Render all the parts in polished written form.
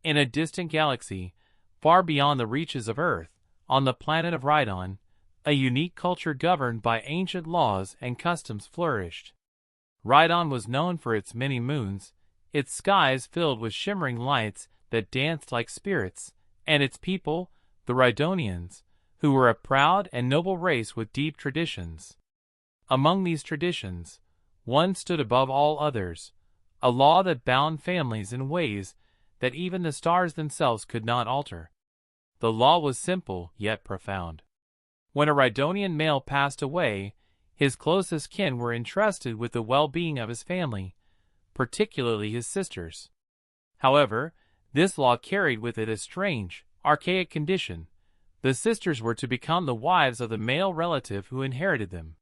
In a distant galaxy, far beyond the reaches of Earth, on the planet of Rhydon, a unique culture governed by ancient laws and customs flourished. Rhydon was known for its many moons, its skies filled with shimmering lights that danced like spirits, and its people, the Rhydonians, who were a proud and noble race with deep traditions. Among these traditions, one stood above all others, a law that bound families in ways that even the stars themselves could not alter. The law was simple yet profound. When a Rhydonian male passed away, his closest kin were entrusted with the well-being of his family, particularly his sisters. However, this law carried with it a strange, archaic condition. The sisters were to become the wives of the male relative who inherited them.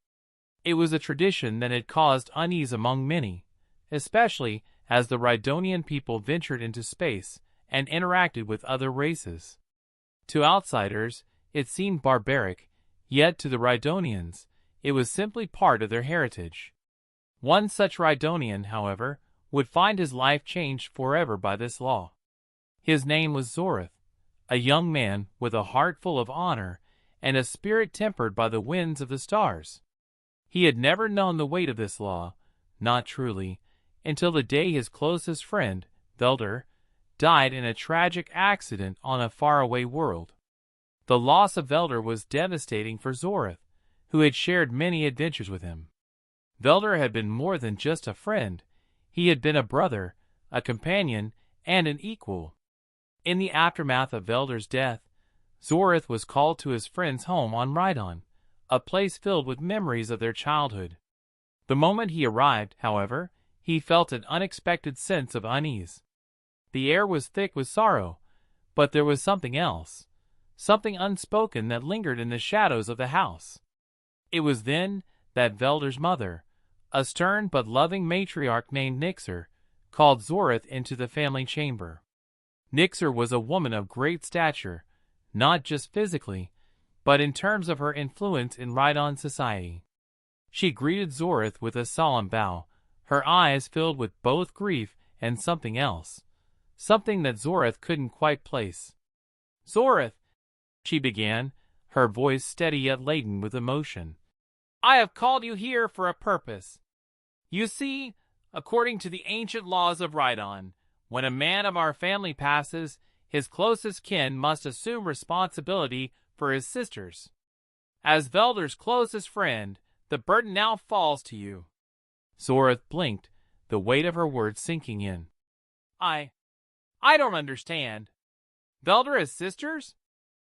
It was a tradition that had caused unease among many, especially as the Rhydonian people ventured into space and interacted with other races. To outsiders, it seemed barbaric, yet to the Rhydonians, it was simply part of their heritage. One such Rhydonian, however, would find his life changed forever by this law. His name was Zorith, a young man with a heart full of honor and a spirit tempered by the winds of the stars. He had never known the weight of this law, not truly, until the day his closest friend, Velder, died in a tragic accident on a faraway world. The loss of Velder was devastating for Zorith, who had shared many adventures with him. Velder had been more than just a friend. He had been a brother, a companion, and an equal. In the aftermath of Velder's death, Zorith was called to his friend's home on Rhydon, a place filled with memories of their childhood. The moment he arrived, however, he felt an unexpected sense of unease. The air was thick with sorrow, but there was something else, something unspoken that lingered in the shadows of the house. It was then that Velder's mother, a stern but loving matriarch named Nixer, called Zorith into the family chamber. Nixer was a woman of great stature, not just physically, but in terms of her influence in Rhydon society. She greeted Zorith with a solemn bow, her eyes filled with both grief and something else, something that Zorith couldn't quite place. "Zorith," she began, her voice steady yet laden with emotion, "I have called you here for a purpose. You see, according to the ancient laws of Rhydon, when a man of our family passes, his closest kin must assume responsibility for his sisters. As Velder's closest friend, the burden now falls to you." Zorith blinked, the weight of her words sinking in. I don't understand. Velder has sisters?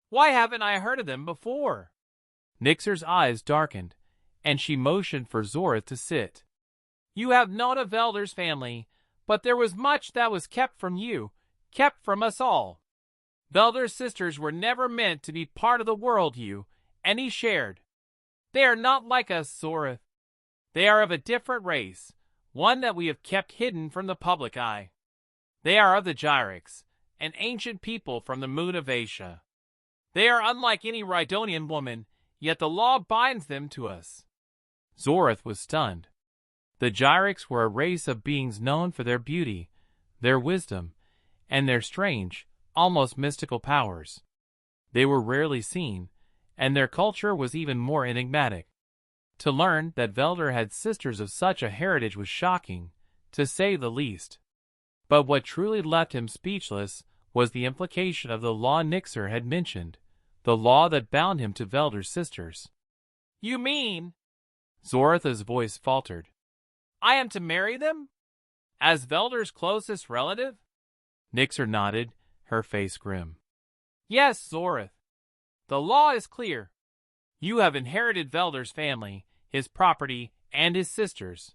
Why haven't I heard of them before?" Nixer's eyes darkened, and she motioned for Zorith to sit. "You have known of Velder's family, but there was much that was kept from you, kept from us all. Velder's sisters were never meant to be part of the world you and he shared. They are not like us, Zorith. They are of a different race, one that we have kept hidden from the public eye. They are of the Gyrics, an ancient people from the moon of Asia. They are unlike any Rhydonian woman, yet the law binds them to us." Zorith was stunned. The Gyrics were a race of beings known for their beauty, their wisdom, and their strange, almost mystical powers. They were rarely seen, and their culture was even more enigmatic. To learn that Velder had sisters of such a heritage was shocking, to say the least. But what truly left him speechless was the implication of the law Nixer had mentioned, the law that bound him to Velder's sisters. "You mean," Zorith's voice faltered, "I am to marry them? As Velder's closest relative?" Nixer nodded, her face grim. "Yes, Zorith. The law is clear. You have inherited Velder's family, his property, and his sisters.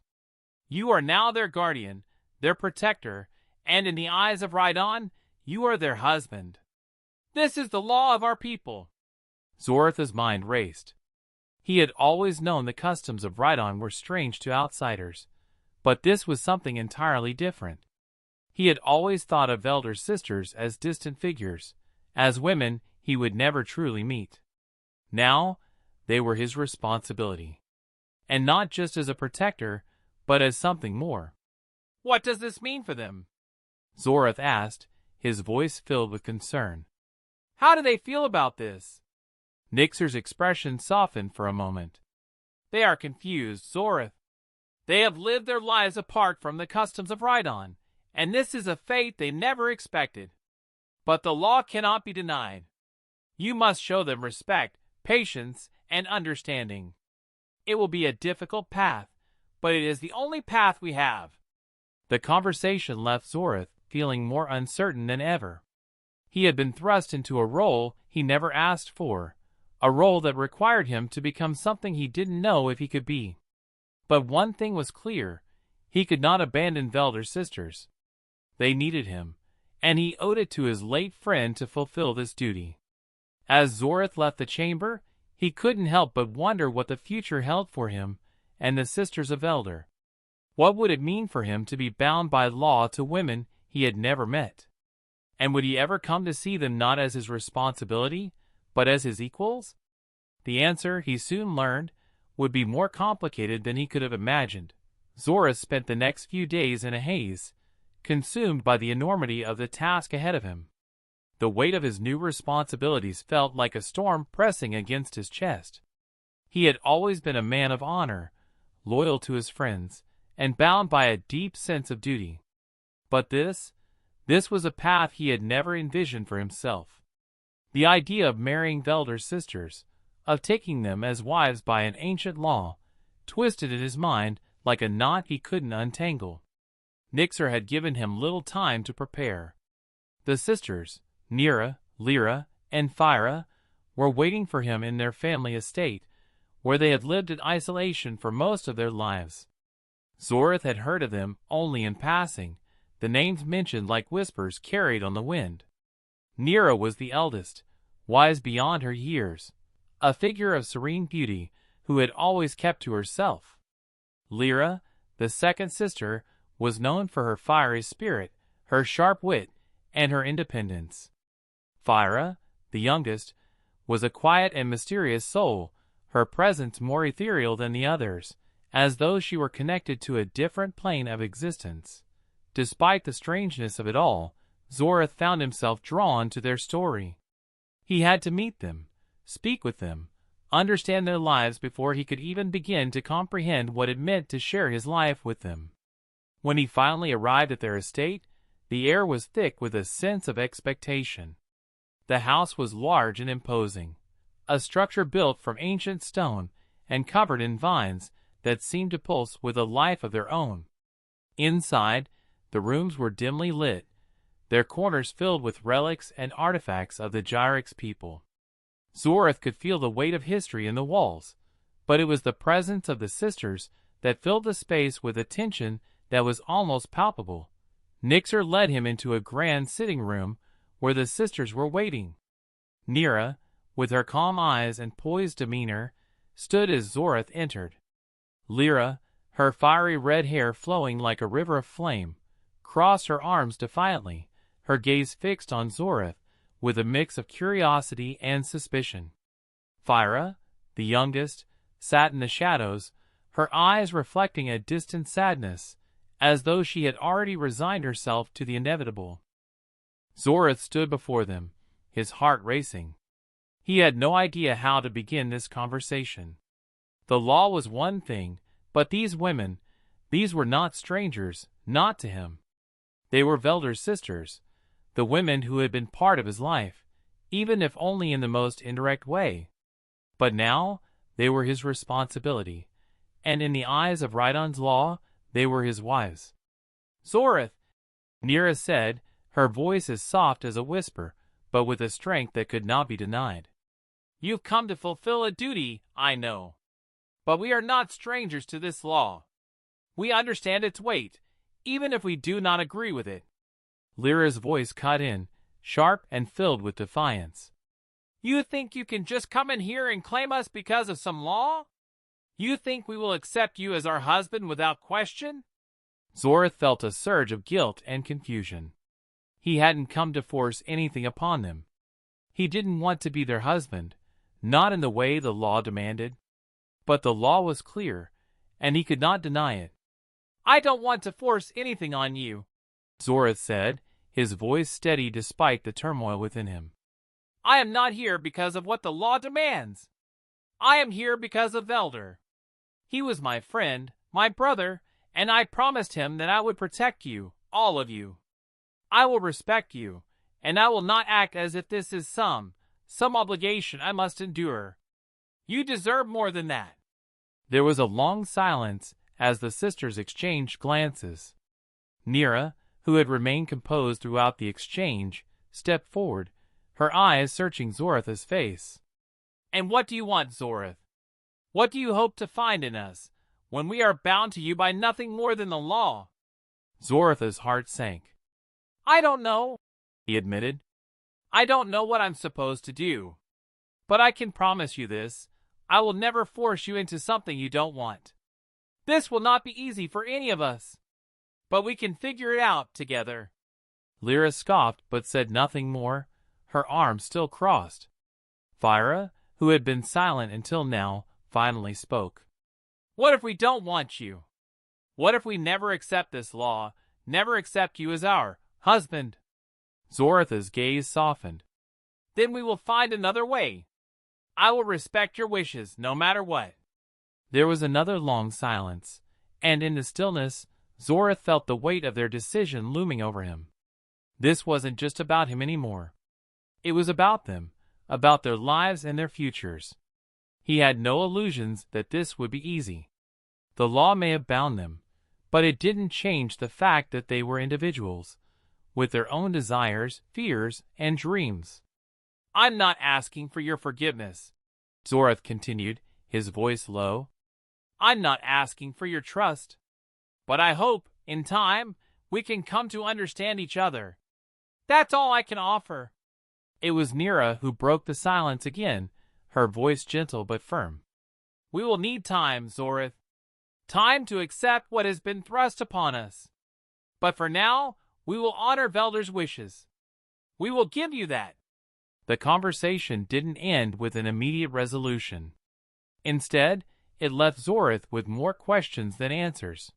You are now their guardian, their protector, and in the eyes of Rhydon, you are their husband. This is the law of our people." Zorith's mind raced. He had always known the customs of Rhydon were strange to outsiders, but this was something entirely different. He had always thought of Velder's sisters as distant figures, as women he would never truly meet. Now, they were his responsibility. And not just as a protector, but as something more. "What does this mean for them?" Zorith asked, his voice filled with concern. "How do they feel about this?" Nixer's expression softened for a moment. "They are confused, Zorith. They have lived their lives apart from the customs of Rhydon, and this is a fate they never expected. But the law cannot be denied. You must show them respect, patience, and understanding. It will be a difficult path, but it is the only path we have." The conversation left Zorith feeling more uncertain than ever. He had been thrust into a role he never asked for, a role that required him to become something he didn't know if he could be. But one thing was clear: he could not abandon Velder's sisters. They needed him, and he owed it to his late friend to fulfill this duty. As Zorith left the chamber, he couldn't help but wonder what the future held for him and the sisters of Velder. What would it mean for him to be bound by law to women he had never met? And would he ever come to see them not as his responsibility, but as his equals? The answer, he soon learned, would be more complicated than he could have imagined. Zorith spent the next few days in a haze, consumed by the enormity of the task ahead of him. The weight of his new responsibilities felt like a storm pressing against his chest. He had always been a man of honor, loyal to his friends, and bound by a deep sense of duty. But this was a path he had never envisioned for himself. The idea of marrying Velder's sisters, of taking them as wives by an ancient law, twisted in his mind like a knot he couldn't untangle. Nixer had given him little time to prepare. The sisters, Nira, Lyra, and Phyra, were waiting for him in their family estate, where they had lived in isolation for most of their lives. Zorith had heard of them only in passing, the names mentioned like whispers carried on the wind. Nira was the eldest, wise beyond her years, a figure of serene beauty who had always kept to herself. Lyra, the second sister, was known for her fiery spirit, her sharp wit, and her independence. Phyra, the youngest, was a quiet and mysterious soul, her presence more ethereal than the others, as though she were connected to a different plane of existence. Despite the strangeness of it all, Zorith found himself drawn to their story. He had to meet them, speak with them, understand their lives before he could even begin to comprehend what it meant to share his life with them. When he finally arrived at their estate, the air was thick with a sense of expectation. The house was large and imposing, a structure built from ancient stone and covered in vines that seemed to pulse with a life of their own. Inside, the rooms were dimly lit, their corners filled with relics and artifacts of the Gyrex people. Zorith could feel the weight of history in the walls, but it was the presence of the sisters that filled the space with a tension that was almost palpable. Nixer led him into a grand sitting room where the sisters were waiting. Nira, with her calm eyes and poised demeanor, stood as Zorith entered. Lyra, her fiery red hair flowing like a river of flame, crossed her arms defiantly, her gaze fixed on Zorith with a mix of curiosity and suspicion. Phyra, the youngest, sat in the shadows, her eyes reflecting a distant sadness, as though she had already resigned herself to the inevitable. Zorith stood before them, his heart racing. He had no idea how to begin this conversation. The law was one thing, but these women, these were not strangers, not to him. They were Velder's sisters, the women who had been part of his life, even if only in the most indirect way. But now, they were his responsibility, and in the eyes of Rhydon's law, they were his wives. "Zorith," Nira said, her voice as soft as a whisper, but with a strength that could not be denied. "You've come to fulfill a duty, I know. But we are not strangers to this law. We understand its weight, even if we do not agree with it." Lyra's voice cut in, sharp and filled with defiance. "You think you can just come in here and claim us because of some law? You think we will accept you as our husband without question?" Zorith felt a surge of guilt and confusion. He hadn't come to force anything upon them. He didn't want to be their husband, not in the way the law demanded. But the law was clear, and he could not deny it. "I don't want to force anything on you," Zorith said, his voice steady despite the turmoil within him. I am not here because of what the law demands. I am here because of Velder. He was my friend, my brother, and I promised him that I would protect you, all of you. I will respect you, and I will not act as if this is some obligation I must endure. You deserve more than that. There was a long silence as the sisters exchanged glances. Nira, who had remained composed throughout the exchange, stepped forward, her eyes searching Zoratha's face. And what do you want, Zorath? What do you hope to find in us, when we are bound to you by nothing more than the law? Zoratha's heart sank. I don't know, he admitted. I don't know what I'm supposed to do. But I can promise you this, I will never force you into something you don't want. This will not be easy for any of us. But we can figure it out together. Lyra scoffed but said nothing more, her arms still crossed. Fyra, who had been silent until now, finally spoke. What if we don't want you? What if we never accept this law, never accept you as our husband? Zoratha's gaze softened. Then we will find another way. I will respect your wishes, no matter what. There was another long silence, and in the stillness, Zorath felt the weight of their decision looming over him. This wasn't just about him anymore. It was about them, about their lives and their futures. He had no illusions that this would be easy. The law may have bound them, but it didn't change the fact that they were individuals, with their own desires, fears, and dreams. I'm not asking for your forgiveness, Zorath continued, his voice low. I'm not asking for your trust. But I hope, in time, we can come to understand each other. That's all I can offer. It was Nira who broke the silence again, her voice gentle but firm. We will need time, Zorath. Time to accept what has been thrust upon us. But for now, we will honor Velder's wishes. We will give you that. The conversation didn't end with an immediate resolution. Instead, it left Zorath with more questions than answers.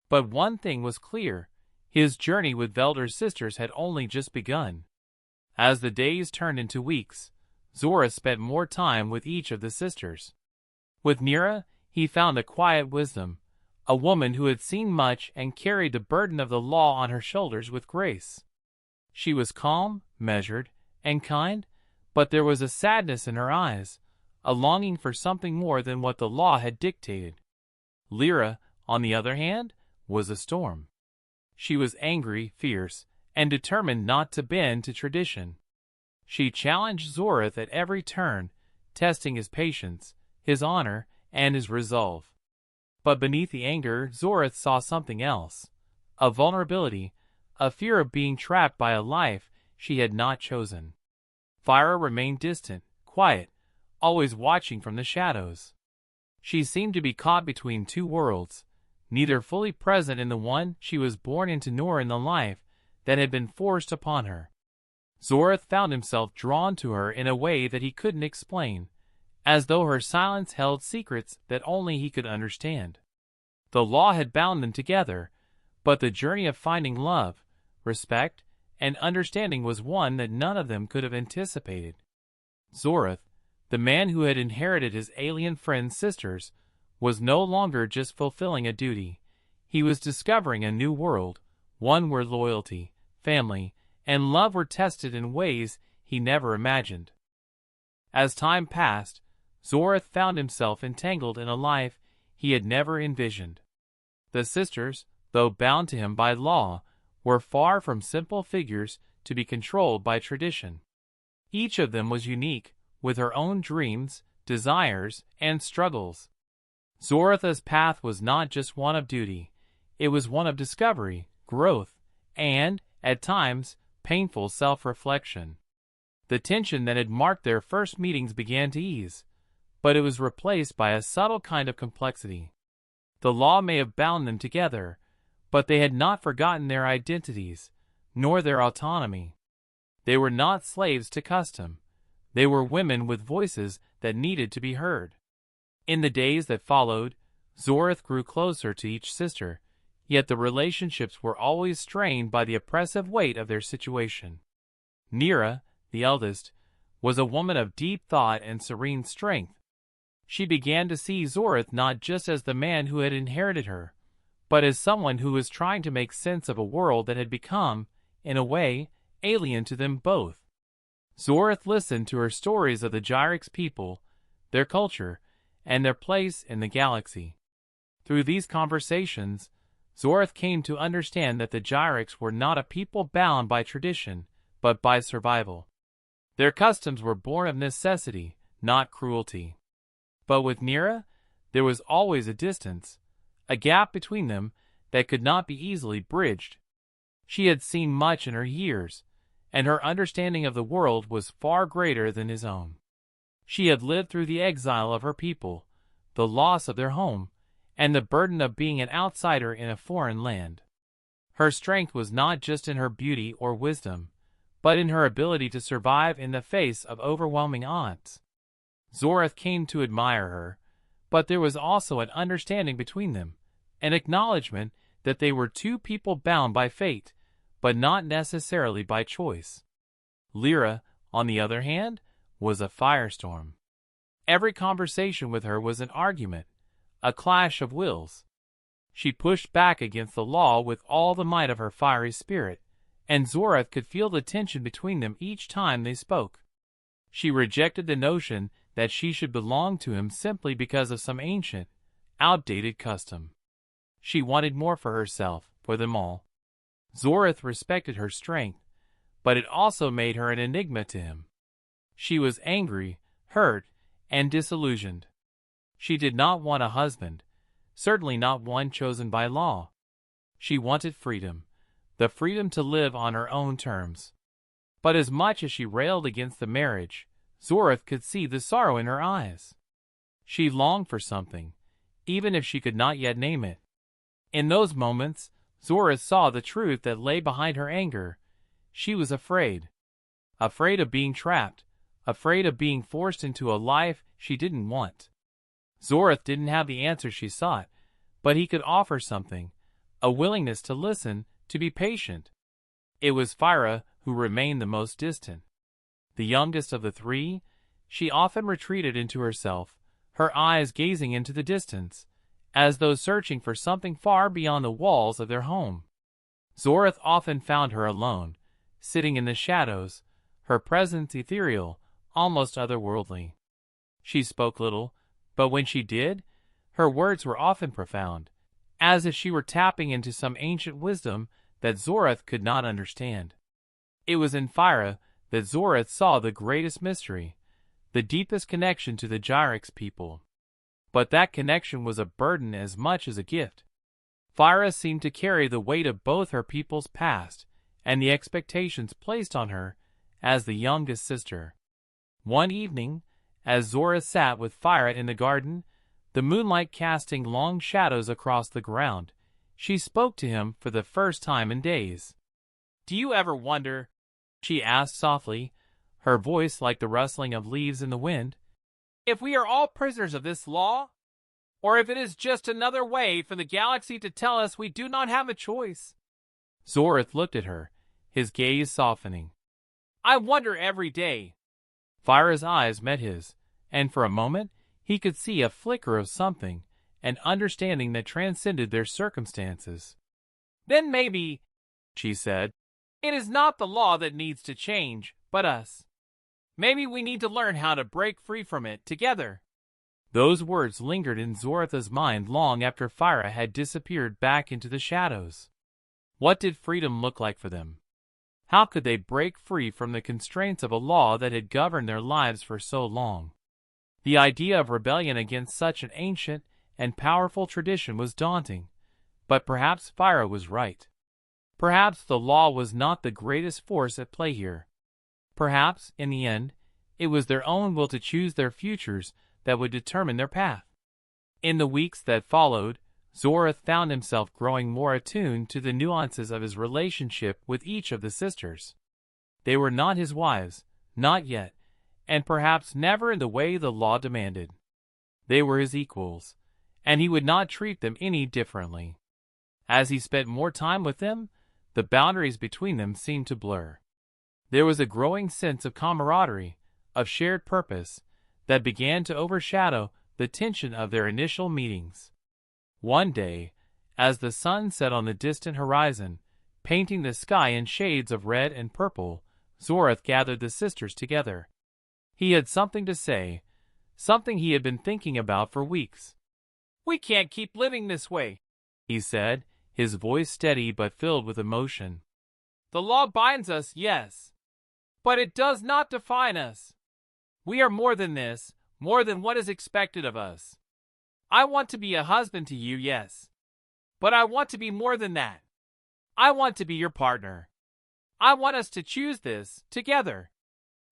But one thing was clear, his journey with Velder's sisters had only just begun. As the days turned into weeks, Zorath spent more time with each of the sisters. With Nira, he found a quiet wisdom, a woman who had seen much and carried the burden of the law on her shoulders with grace. She was calm, measured, and kind, but there was a sadness in her eyes, a longing for something more than what the law had dictated. Lyra, on the other hand, was a storm. She was angry, fierce, and determined not to bend to tradition. She challenged Zorath at every turn, testing his patience, his honor, and his resolve. But beneath the anger, Zorath saw something else, a vulnerability, a fear of being trapped by a life she had not chosen. Fyra remained distant, quiet, always watching from the shadows. She seemed to be caught between two worlds, neither fully present in the one she was born into nor in the life that had been forced upon her. Zorath found himself drawn to her in a way that he couldn't explain, as though her silence held secrets that only he could understand. The law had bound them together, but the journey of finding love, respect, and understanding was one that none of them could have anticipated. Zorath, the man who had inherited his alien friend's sisters, was no longer just fulfilling a duty. He was discovering a new world, one where loyalty, family, and love were tested in ways he never imagined. As time passed, Zorath found himself entangled in a life he had never envisioned. The sisters, though bound to him by law, were far from simple figures to be controlled by tradition. Each of them was unique, with her own dreams, desires, and struggles. Zoratha's path was not just one of duty, it was one of discovery, growth, and, at times, painful self-reflection. The tension that had marked their first meetings began to ease, but it was replaced by a subtle kind of complexity. The law may have bound them together, but they had not forgotten their identities, nor their autonomy. They were not slaves to custom. They were women with voices that needed to be heard. In the days that followed, Zorath grew closer to each sister, yet the relationships were always strained by the oppressive weight of their situation. Nira, the eldest, was a woman of deep thought and serene strength. She began to see Zorith not just as the man who had inherited her, but as someone who was trying to make sense of a world that had become, in a way, alien to them both. Zorith listened to her stories of the Gyrics people, their culture, and their place in the galaxy. Through these conversations, Zorith came to understand that the Gyrics were not a people bound by tradition, but by survival. Their customs were born of necessity, not cruelty. But with Nira, there was always a distance, a gap between them that could not be easily bridged. She had seen much in her years, and her understanding of the world was far greater than his own. She had lived through the exile of her people, the loss of their home, and the burden of being an outsider in a foreign land. Her strength was not just in her beauty or wisdom, but in her ability to survive in the face of overwhelming odds. Zorith came to admire her, but there was also an understanding between them, an acknowledgement that they were two people bound by fate, but not necessarily by choice. Lyra, on the other hand, was a firestorm. Every conversation with her was an argument, a clash of wills. She pushed back against the law with all the might of her fiery spirit, and Zorith could feel the tension between them each time they spoke. She rejected the notion that she should belong to him simply because of some ancient, outdated custom. She wanted more for herself, for them all. Zorith respected her strength, but it also made her an enigma to him. She was angry, hurt, and disillusioned. She did not want a husband, certainly not one chosen by law. She wanted freedom, the freedom to live on her own terms. But as much as she railed against the marriage, Zorith could see the sorrow in her eyes. She longed for something, even if she could not yet name it. In those moments, Zorith saw the truth that lay behind her anger. She was afraid. Afraid of being trapped, afraid of being forced into a life she didn't want. Zorith didn't have the answer she sought, but he could offer something, a willingness to listen, to be patient. It was Fyra who remained the most distant. The youngest of the three, she often retreated into herself, her eyes gazing into the distance, as though searching for something far beyond the walls of their home. Zorith often found her alone, sitting in the shadows, her presence ethereal, almost otherworldly. She spoke little, but when she did, her words were often profound, as if she were tapping into some ancient wisdom that Zorith could not understand. It was in Fyra that Zorith saw the greatest mystery, the deepest connection to the Gyrics people. But that connection was a burden as much as a gift. Fyra seemed to carry the weight of both her people's past and the expectations placed on her as the youngest sister. One evening, as Zorith sat with Fyra in the garden, the moonlight casting long shadows across the ground, she spoke to him for the first time in days. "Do you ever wonder," she asked softly, her voice like the rustling of leaves in the wind, "if we are all prisoners of this law? Or if it is just another way for the galaxy to tell us we do not have a choice?" Zorith looked at her, his gaze softening. "I wonder every day." Fyra's eyes met his, and for a moment he could see a flicker of something, an understanding that transcended their circumstances. "Then maybe," she said, "it is not the law that needs to change, but us. Maybe we need to learn how to break free from it together." Those words lingered in Zorith's mind long after Fyra had disappeared back into the shadows. What did freedom look like for them? How could they break free from the constraints of a law that had governed their lives for so long? The idea of rebellion against such an ancient and powerful tradition was daunting, but perhaps Fyra was right. Perhaps the law was not the greatest force at play here. Perhaps, in the end, it was their own will to choose their futures that would determine their path. In the weeks that followed, Zorith found himself growing more attuned to the nuances of his relationship with each of the sisters. They were not his wives, not yet, and perhaps never in the way the law demanded. They were his equals, and he would not treat them any differently. As he spent more time with them, the boundaries between them seemed to blur. There was a growing sense of camaraderie, of shared purpose, that began to overshadow the tension of their initial meetings. One day, as the sun set on the distant horizon, painting the sky in shades of red and purple, Zorath gathered the sisters together. He had something to say, something he had been thinking about for weeks. "We can't keep living this way," he said, his voice steady but filled with emotion. "The law binds us, yes, but it does not define us. We are more than this, more than what is expected of us. I want to be a husband to you, yes, but I want to be more than that. I want to be your partner. I want us to choose this together."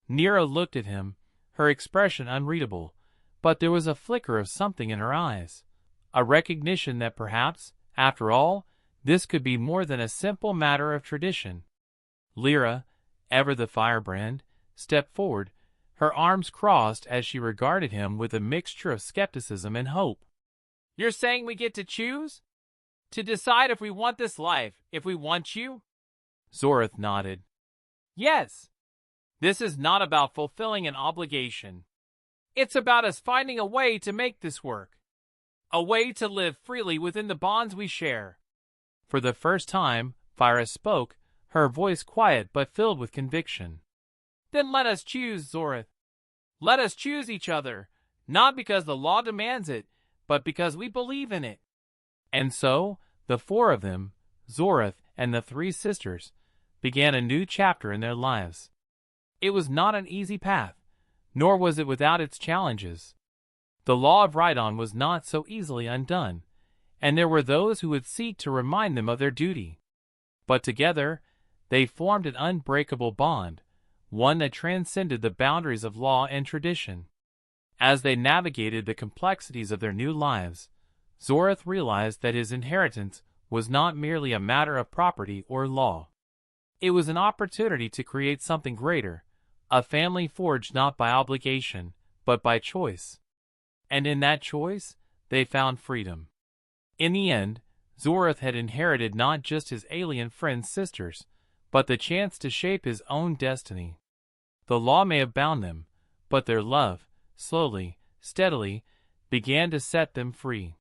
Nira looked at him, her expression unreadable, but there was a flicker of something in her eyes, a recognition that perhaps, after all, this could be more than a simple matter of tradition. Lyra, ever the firebrand, stepped forward, her arms crossed as she regarded him with a mixture of skepticism and hope. "You're saying we get to choose? To decide if we want this life, if we want you?" Zorath nodded. "Yes. This is not about fulfilling an obligation. It's about us finding a way to make this work. A way to live freely within the bonds we share." For the first time, Fyra spoke, her voice quiet but filled with conviction. "Then let us choose, Zorath. Let us choose each other, not because the law demands it, but because we believe in it." And so, the four of them, Zorath and the three sisters, began a new chapter in their lives. It was not an easy path, nor was it without its challenges. The law of Rhydon was not so easily undone, and there were those who would seek to remind them of their duty. But together, they formed an unbreakable bond, one that transcended the boundaries of law and tradition. As they navigated the complexities of their new lives, Zorath realized that his inheritance was not merely a matter of property or law. It was an opportunity to create something greater, a family forged not by obligation, but by choice. And in that choice, they found freedom. In the end, Zorath had inherited not just his alien friend's sisters, but the chance to shape his own destiny. The law may have bound them, but their love, slowly, steadily, began to set them free.